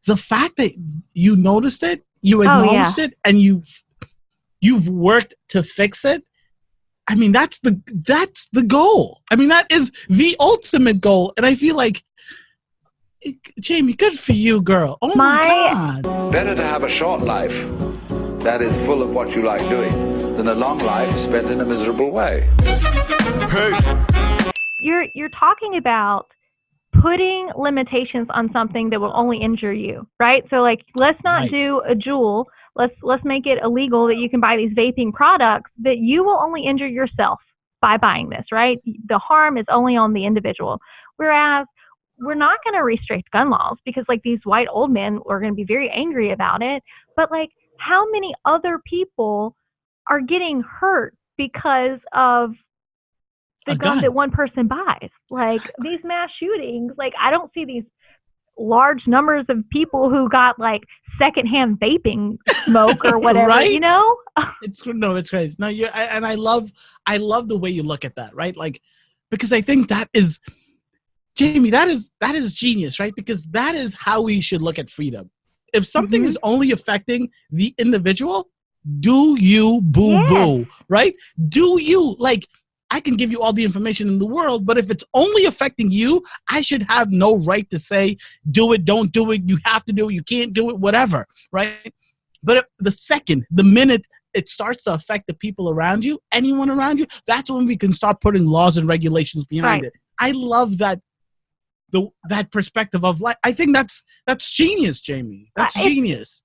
the fact that you noticed it, you acknowledged it, and you've worked to fix it. I mean, that's the goal. I mean, that is the ultimate goal. And I feel like, Jami, good for you, girl. Oh my God. Better to have a short life that is full of what you like doing than a long life spent in a miserable way. Hey. You're talking about putting limitations on something that will only injure you, right? So like, let's not do a Juul. Let's make it illegal that you can buy these vaping products that you will only injure yourself by buying this, right? The harm is only on the individual. Whereas we're not going to restrict gun laws because like these white old men are going to be very angry about it. But like, how many other people are getting hurt because of the gun that one person buys? Like these mass shootings, like I don't see these large numbers of people who got like secondhand vaping smoke or whatever, right? You know? It's crazy. No, I love the way you look at that, right? Like, because I think that is, Jami, that is genius, right? Because that is how we should look at freedom. If something is only affecting the individual, do you boo, right? Do you, like, I can give you all the information in the world, but if it's only affecting you, I should have no right to say, do it, don't do it, you have to do it, you can't do it, whatever, right? But the minute it starts to affect the people around you, anyone around you, that's when we can start putting laws and regulations behind it. I love that perspective of life. I think that's genius, Jami. That's genius.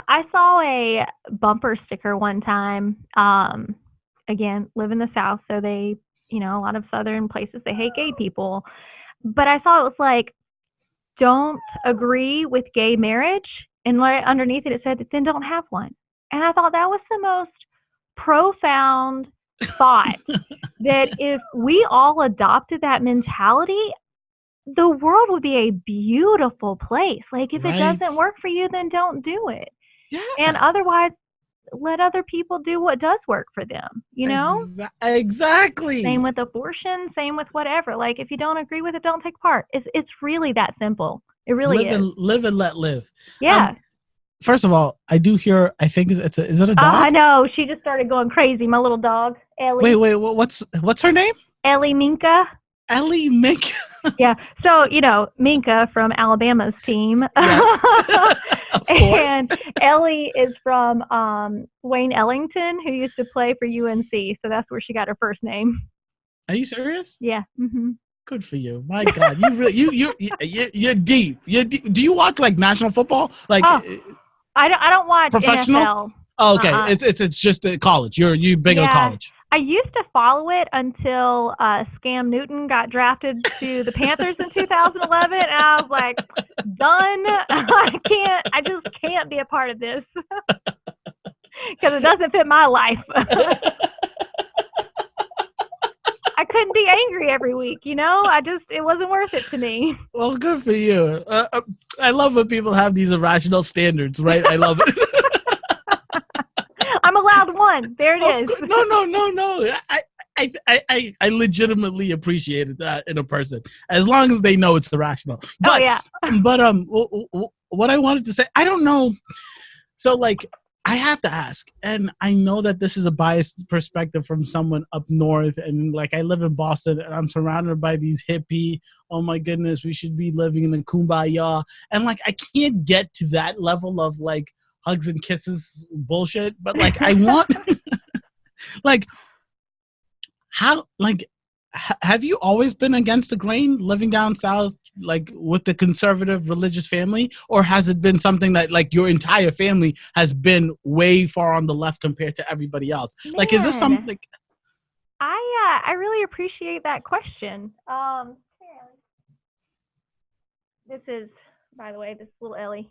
I saw a bumper sticker one time. Again, live in the South, so they, a lot of Southern places, they hate gay people. But I saw it was like, don't agree with gay marriage. And right underneath it said, then don't have one. And I thought that was the most profound thought, that if we all adopted that mentality, the world would be a beautiful place. Like, if it doesn't work for you, then don't do it. Yeah. And otherwise, let other people do what does work for them, Exactly. Same with abortion, same with whatever. Like, if you don't agree with it, don't take part. It's really that simple. It really is. Live and let live. Yeah. First of all, I do hear, I think is it a dog? I know. She just started going crazy. My little dog, Ellie. Wait, what's her name? Ellie Minka. Ellie Minka. Yeah. So, Minka from Alabama's team. Yes. Of course. And Ellie is from Wayne Ellington, who used to play for UNC. So that's where she got her first name. Are you serious? Yeah. Mm-hmm. Good for you. My God, you really you're deep. You're deep. Do you watch like national football? Like, I don't watch professional. NFL. Oh, okay, it's just college. You big on college. I used to follow it until Scam Newton got drafted to the Panthers in 2011, and I was like, done. I just can't be a part of this because it doesn't fit my life. I couldn't be angry every week, it wasn't worth it to me. Well, good for you. I love when people have these irrational standards, right? I love it. I'm allowed one. There it is. No. I legitimately appreciated that in a person, as long as they know it's irrational. But, But what I wanted to say, I don't know. So like, I have to ask, and I know that this is a biased perspective from someone up north, and like I live in Boston, and I'm surrounded by these hippie, oh my goodness, we should be living in a kumbaya, and like I can't get to that level of like hugs and kisses bullshit, but like I want like how, like, have you always been against the grain living down south, like with the conservative religious family, or has it been something that like your entire family has been way far on the left compared to everybody else? Man, like, is this something? I really appreciate that question. This is, by the way, this little Ellie.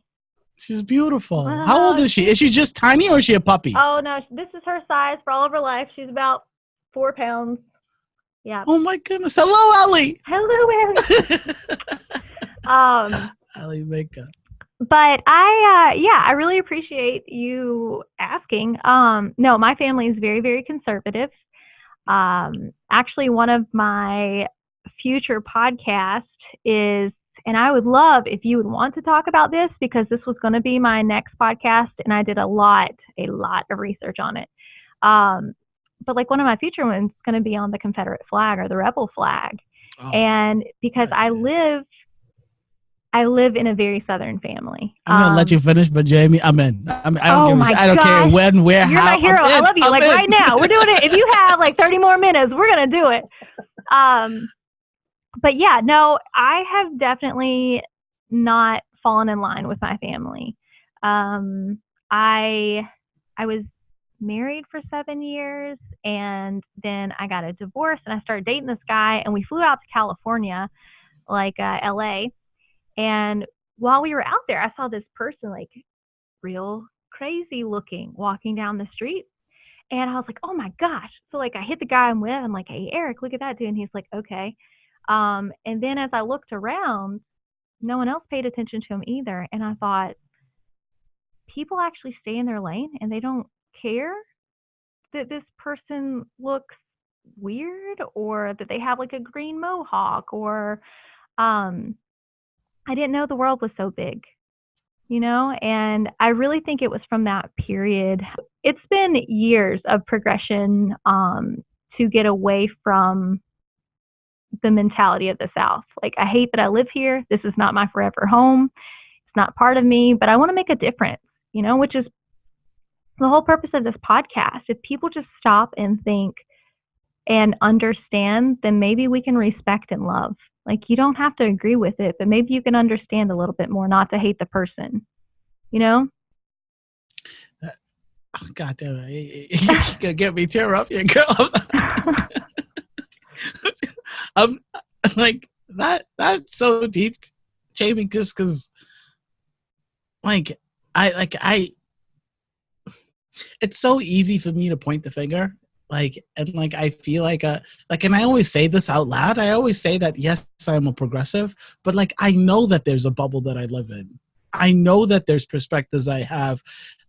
She's beautiful. How old is she? Is she just tiny, or is she a puppy? Oh no, this is her size for all of her life. She's about 4 pounds. Yeah. Oh my goodness. Hello, Ellie. Hello, Ellie. Ellie Minka. But I really appreciate you asking. No, my family is very, very conservative. Actually, one of my future podcasts is And I would love if you would want to talk about this, because this was going to be my next podcast, and I did a lot of research on it. But like one of my future ones is going to be on the Confederate flag or the rebel flag. Oh, and because I live in a very Southern family. I'm going to let you finish, but Jamie, I'm in. I don't care when, where, You're how. You're my hero. I love you. Right now, we're doing it. If you have like 30 more minutes, we're going to do it. But yeah, no, I have definitely not fallen in line with my family. I was married for 7 years, and then I got a divorce, and I started dating this guy, and we flew out to California, like LA. And while we were out there, I saw this person like real crazy looking walking down the street. And I was like, oh my gosh. So like I hit the guy I'm with. I'm like, hey, Eric, look at that dude. And he's like, okay. And then as I looked around, no one else paid attention to him either. And I thought, people actually stay in their lane and they don't care that this person looks weird, or that they have like a green mohawk, or I didn't know the world was so big, and I really think it was from that period. It's been years of progression to get away from the mentality of the South. Like, I hate that I live here. This is not my forever home. It's not part of me, but I want to make a difference, which is the whole purpose of this podcast. If people just stop and think and understand, then maybe we can respect and love. Like, you don't have to agree with it, but maybe you can understand a little bit more, not to hate the person, Oh, God damn it. You're going to get me tear up here, girl. I'm like, that's so deep, Jamie, just because, it's so easy for me to point the finger. I feel and I always say this out loud. I always say that, yes, I'm a progressive, but I know that there's a bubble that I live in. I know that there's perspectives I have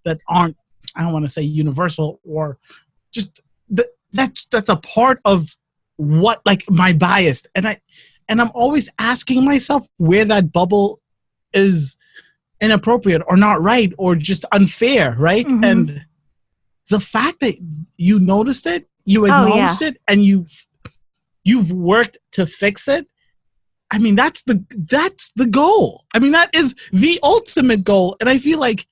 that aren't, I don't want to say universal, or just that's a part of what, my bias. And I'm always asking myself where that bubble is inappropriate or not right, or just unfair. Right. Mm-hmm. And the fact that you noticed it, you acknowledged it, and you've worked to fix it. I mean, that's the goal. I mean, that is the ultimate goal. And I feel like,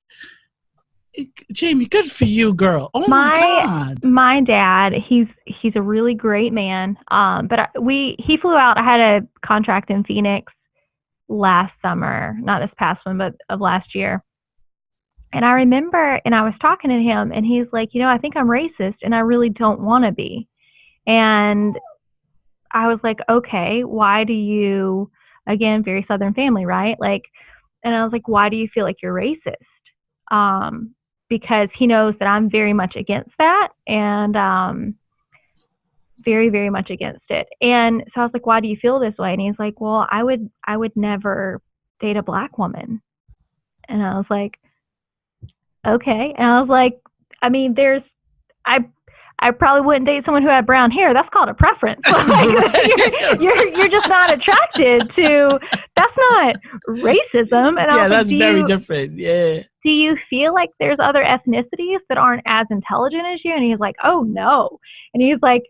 Jamie, good for you, girl. Oh my God. My dad, he's a really great man. But he flew out. I had a contract in Phoenix last summer, not this past one, but of last year. And I remember, and I was talking to him, and he's like, I think I'm racist, and I really don't want to be. And I was like, okay, why do you, again, very Southern family, right? And I was like, why do you feel like you're racist? Because he knows that I'm very much against that, and very, very much against it. And so I was like, why do you feel this way? And he's like, well, I would never date a Black woman. And I was like, okay. And I was like, I mean, I probably wouldn't date someone who had brown hair. That's called a preference. You're just not attracted to. That's not racism. And yeah, that's very different. Yeah. Do you feel like there's other ethnicities that aren't as intelligent as you? And he's like, oh no. And he's like,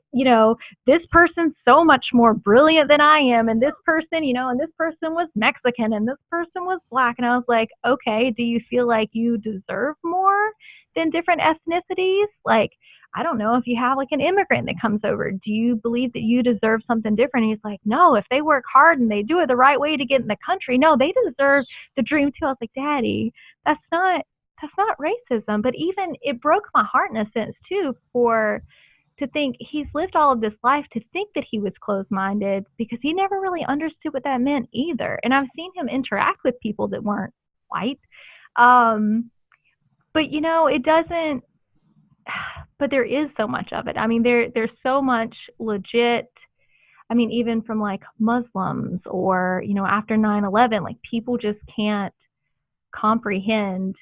this person's so much more brilliant than I am. And this person, and this person was Mexican, and this person was Black. And I was like, okay, do you feel like you deserve more than different ethnicities? I don't know, if you have an immigrant that comes over, do you believe that you deserve something different? And he's like, no, if they work hard and they do it the right way to get in the country, no, they deserve the dream too. I was like, Daddy, that's not racism. But even it broke my heart in a sense too, to think he's lived all of this life to think that he was closed-minded, because he never really understood what that meant either. And I've seen him interact with people that weren't white. But it doesn't. But there is so much of it. I mean, there's so much legit. I mean, even from Muslims, or after 9/11, people just can't comprehend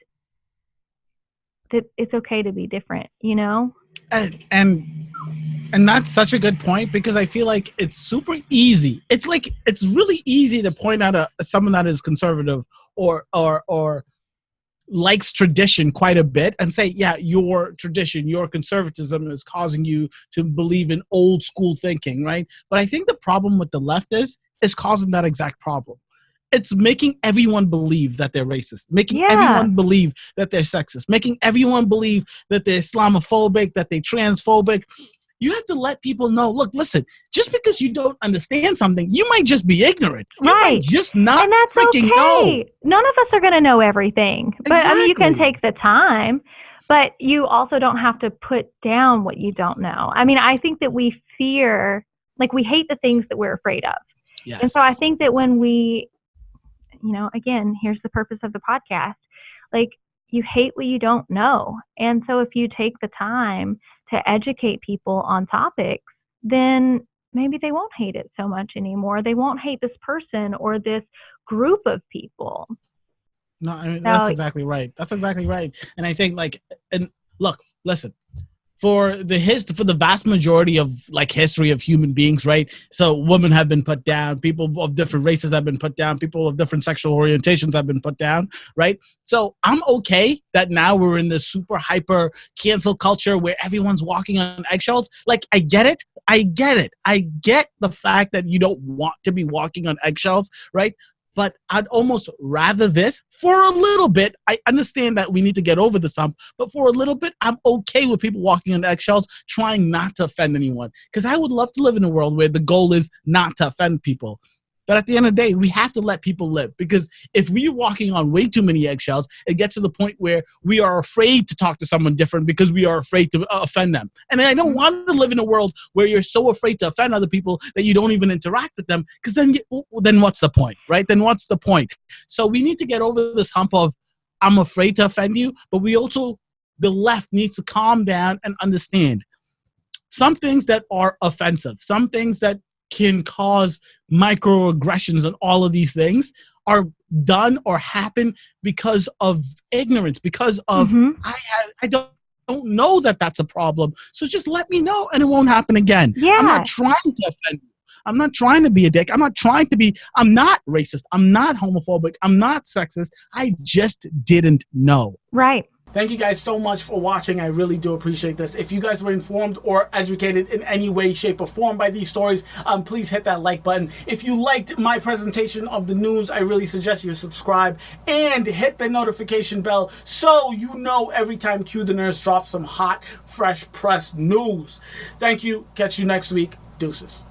that it's okay to be different. And that's such a good point, because I feel like it's super easy. It's really easy to point out someone that is conservative or likes tradition quite a bit and say, yeah, your tradition, your conservatism is causing you to believe in old school thinking, right? But I think the problem with the left is causing that exact problem. It's making everyone believe that they're racist, making everyone believe that they're sexist, making everyone believe that they're Islamophobic, that they're transphobic. You have to let people know, look, listen, just because you don't understand something, you might just be ignorant. You might just not and that's freaking know. None of us are going to know everything. But I mean, you can take the time, but you also don't have to put down what you don't know. I mean, I think that we fear, like we hate the things that we're afraid of. Yes. And so I think that when we, again, here's the purpose of the podcast, like you hate what you don't know. And so if you take the time to educate people on topics, then maybe they won't hate it so much anymore. They won't hate this person or this group of people. No, I mean, that's exactly right. That's exactly right. And I think look, listen, for the vast majority of history of human beings, right? So women have been put down, people of different races have been put down, people of different sexual orientations have been put down, right? So I'm okay that now we're in this super hyper cancel culture where everyone's walking on eggshells. I get it. I get the fact that you don't want to be walking on eggshells, right? But I'd almost rather this for a little bit. I understand that we need to get over the hump, but for a little bit, I'm okay with people walking on eggshells, trying not to offend anyone. Because I would love to live in a world where the goal is not to offend people. But at the end of the day, we have to let people live. Because if we're walking on way too many eggshells, it gets to the point where we are afraid to talk to someone different because we are afraid to offend them. And I don't want to live in a world where you're so afraid to offend other people that you don't even interact with them. Because then what's the point, right? Then what's the point? So we need to get over this hump of, I'm afraid to offend you. But the left needs to calm down and understand some things that are offensive, some things that can cause microaggressions, and all of these things are done or happen because of ignorance, because of I don't know that that's a problem. So just let me know and it won't happen again. Yeah. I'm not trying to offend you. I'm not trying to be a dick. I'm not racist. I'm not homophobic. I'm not sexist. I just didn't know. Right. Thank you guys so much for watching. I really do appreciate this. If you guys were informed or educated in any way, shape, or form by these stories, please hit that like button. If you liked my presentation of the news, I really suggest you subscribe and hit the notification bell so you know every time Q the Nurse drops some hot, fresh press news. Thank you. Catch you next week. Deuces.